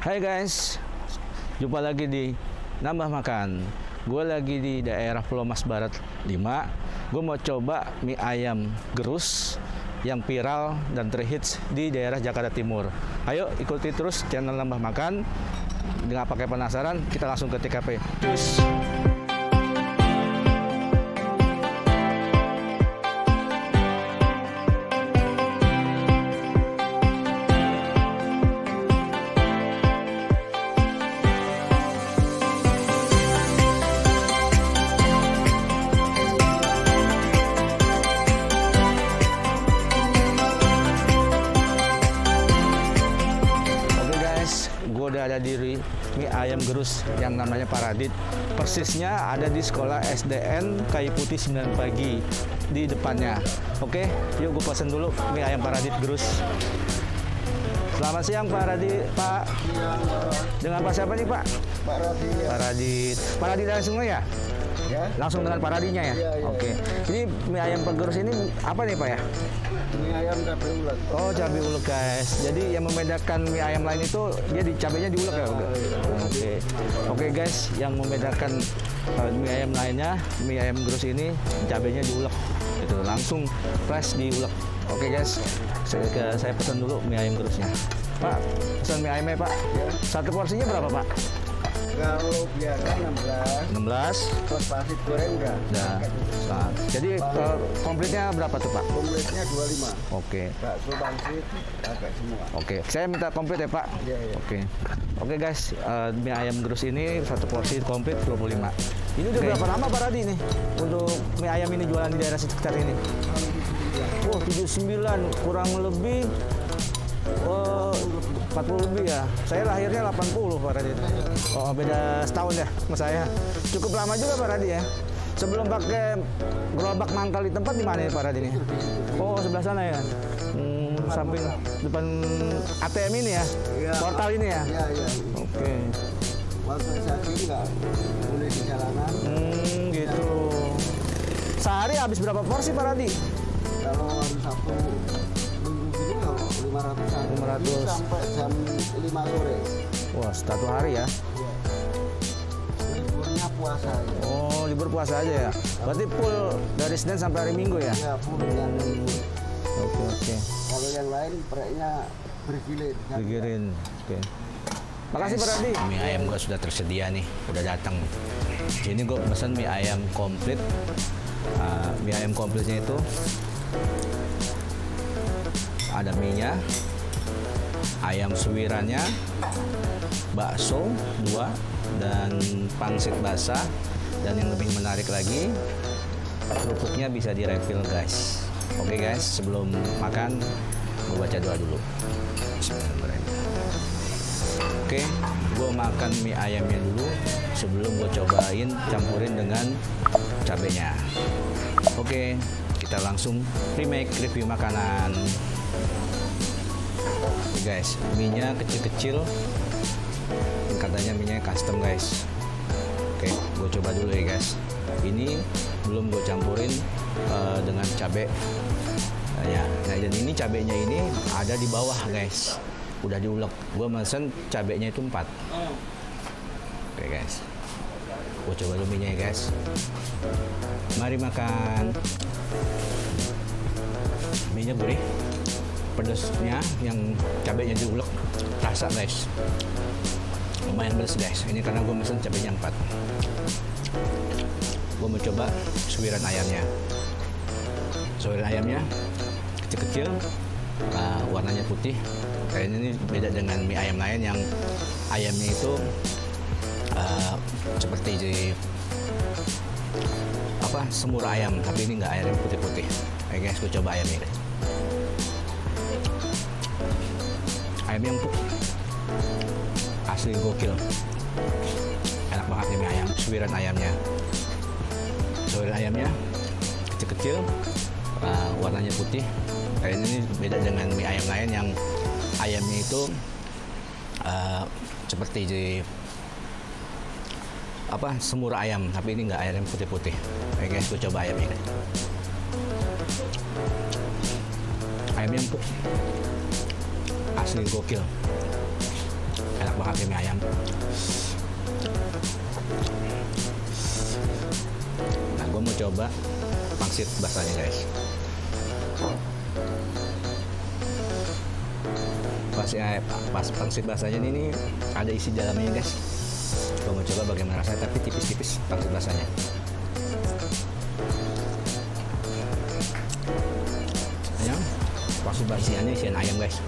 Hai guys, jumpa lagi di Nambah Makan. Gue lagi di daerah Pulau Mas Barat 5. Gue mau coba mie ayam gerus yang viral dan terhits di daerah Jakarta Timur. Ayo ikuti terus channel Nambah Makan. Nggak pakai penasaran, kita langsung ke TKP. Cus! Gue udah ada di mie ayam gerus yang namanya Paradit. Persisnya ada di sekolah SDN Kayu Putih 9 pagi di depannya. Oke, yuk gue pesen dulu mie ayam Paradit gerus. Selamat siang Pak Radit, Pak. Dengan Pak siapa nih Pak? Pak Radit. Pak Radit. Pak Radit langsung ya? Ya. Langsung dengan Pak Radinya ya? Iya. Oke. Ini mie ayam gerus ini apa nih Pak ya? Mie ayam cabai ulek. Oh, cabai ulek guys. Jadi yang membedakan mie ayam lain itu dia di cabainya diulek ya? Oke. Oke guys, yang membedakan mie ayam lainnya, mie ayam gerus ini cabainya diulek. Itu langsung fresh diulek. Oke guys, saya pesan dulu mie ayam gerusnya. Pak, pesan mie ayamnya Pak. Ya. Satu porsinya berapa Pak? Kalau biasa 16. 16. Terus nasi goreng enggak? Nah, jadi komplitnya berapa tuh Pak? Komplitnya 25. Oke. Bakso pangsit pakai semua. Oke, saya minta komplit ya Pak. Iya. Oke guys, mie ayam gerus ini satu porsi komplit 25. Ini udah berapa lama Pak Radi nih untuk mie ayam ini jualan di daerah sekitar ini? Oh, 79 kurang lebih 40 lebih ya. Saya lahirnya 80 Pak Radi. Oh, beda setahun ya sama saya. Cukup lama juga Pak Radi ya. Sebelum pakai gerobak mangkal di tempat di mana ya Pak Radi ini? Oh, sebelah sana ya. Samping depan ATM ini ya. Iya. Portal ini ya. Iya. Oke. Waktu saat ini enggak boleh di jalanan. Gitu. Sehari habis berapa porsi Pak Radi? Kalau hari Sabtu minggu gini kalau 500-an. 500. Sampai jam 5 sore. Wah, satu hari ya. Iya. Liburnya puasa ya. Oh, libur puasa aja ya. Berarti full dari Senin sampai hari Minggu ya? Ya, full yang Oke. kalau yang lain proyeknya bergilir. Digirin. Oke. Makasih Pak Radi. Mie ayam gue sudah tersedia nih, udah datang. Ini gue pesan mie ayam komplit. Mie ayam komplitnya itu ada mie-nya, ayam suwirannya, bakso 2, dan pangsit basah. Dan yang lebih menarik lagi, kerupuknya bisa di-refill guys. Oke guys, sebelum makan, gue baca doa dulu. Bismillahirrahmanirrahim. Oke, gue makan mie ayamnya dulu sebelum gue cobain campurin dengan cabenya. Oke, kita langsung remake review makanan. Oke guys, mie-nya kecil-kecil. Katanya mie-nya custom guys. Oke, gue coba dulu ya guys. Ini belum gue campurin dengan cabai. Nah, dan ini cabenya ini ada di bawah guys. Udah diulek. Gue mesen cabenya itu 4. Oke guys. Gue coba dulu mie-nya ya guys. Mari makan. Mie-nya gurih. Pedesnya yang cabenya diulek rasa guys. Lumayan pedas guys. Ini karena gue mesen cabenya 4. Gue mau coba suwiran ayamnya. Suwiran ayamnya kecil-kecil, warnanya putih. Kayaknya ini beda dengan mie ayam lain yang ayamnya itu seperti semur ayam, tapi ini nggak, ayam putih-putih. Oke guys, gue coba ayamnya. Ayamnya empuk, asli gokil, enak banget nih mie ayam. Suwiran ayamnya kecil-kecil, warnanya putih. Kayaknya ini beda dengan mie ayam lain yang ayamnya itu seperti semur ayam, tapi ini nggak, ayam putih-putih. Oke guys, gue coba ayamnya. Ayamnya empuk, asli gokil, Enak banget ya mie ayam. Nah, gue mau coba pangsit basahnya guys. Pas pangsit basahnya ini ada isi dalamnya guys. Gue mau coba bagaimana rasanya, tapi tipis-tipis pangsit basahnya. Ayam, pangsit basahnya isian ayam guys.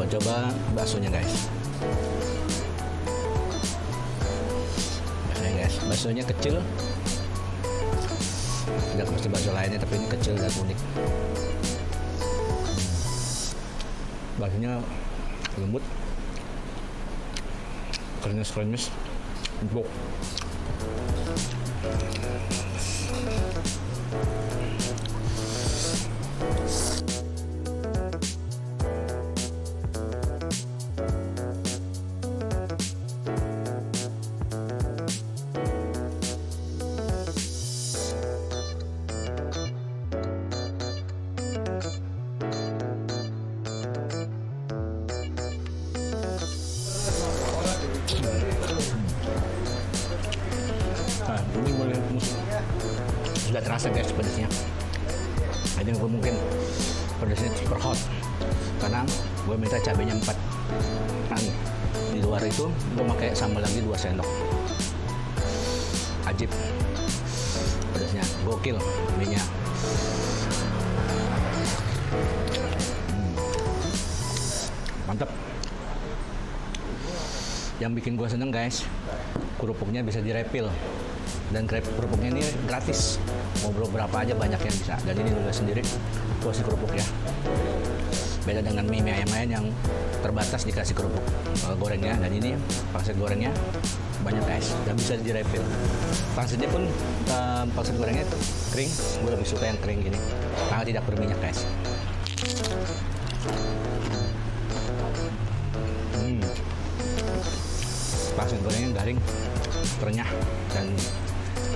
Coba baksonya guys. Nah, guys, baksonya kecil. Tidak seperti bakso lainnya, tapi ini kecil dan unik. Baksonya lembut, krenyes, empuk. Nah, ini mulai sudah terasa guys pedasnya. Ini gue mungkin pedasnya super hot karena gue minta cabenya 4. Nah, di luar itu gue pakai sambal lagi 2 sendok. Ajib pedasnya, gokil mie-nya. Mantap. Yang bikin gue seneng guys, kerupuknya bisa direpil, dan kerupuknya ini gratis, mau berapa aja banyak yang bisa, dan ini juga sendiri porsi kerupuknya. Beda dengan mie ayam lain yang terbatas dikasih kerupuk gorengnya, dan ini pangsit gorengnya banyak guys, dan bisa direpil. Pangsitnya pun pangsit gorengnya itu kering, gue lebih suka yang kering gini karena tidak berminyak guys. Pangsit gorengnya garing, renyah, dan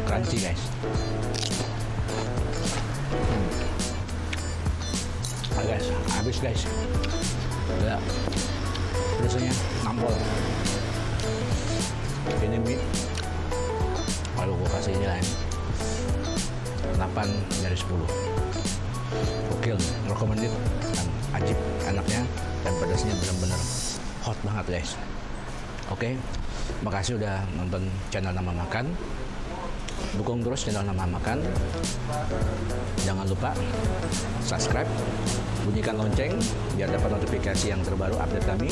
crunchy guys. Nah, guys, habis guys. Ya, rasanya nampol. Ini mie, kalau gue kasih nilai 8 dari 10. Gokil, recommended, dan ajib enaknya, dan pedasnya benar-benar hot banget guys. Oke, makasih udah nonton channel Nama Makan. Dukung terus channel Nama Makan. Jangan lupa subscribe, bunyikan lonceng biar dapat notifikasi yang terbaru update kami.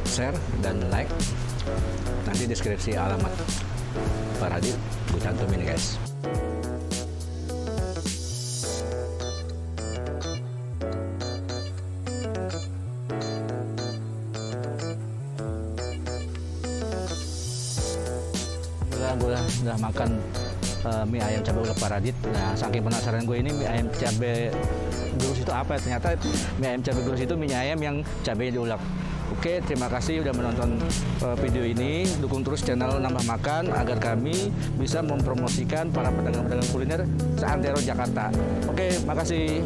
Share dan like. Nanti deskripsi alamat Pak Radit gue cantumin guys. Gue udah makan mie ayam cabai ulek Pak Radit. Nah, saking penasaran gue ini mie ayam cabai gerus itu apa? Ternyata mie ayam cabai gerus itu mie ayam yang cabainya diulek. Oke, terima kasih udah menonton video ini. Dukung terus channel Nambah Makan agar kami bisa mempromosikan para pedagang-pedagang kuliner seantero Jakarta. Oke, makasih.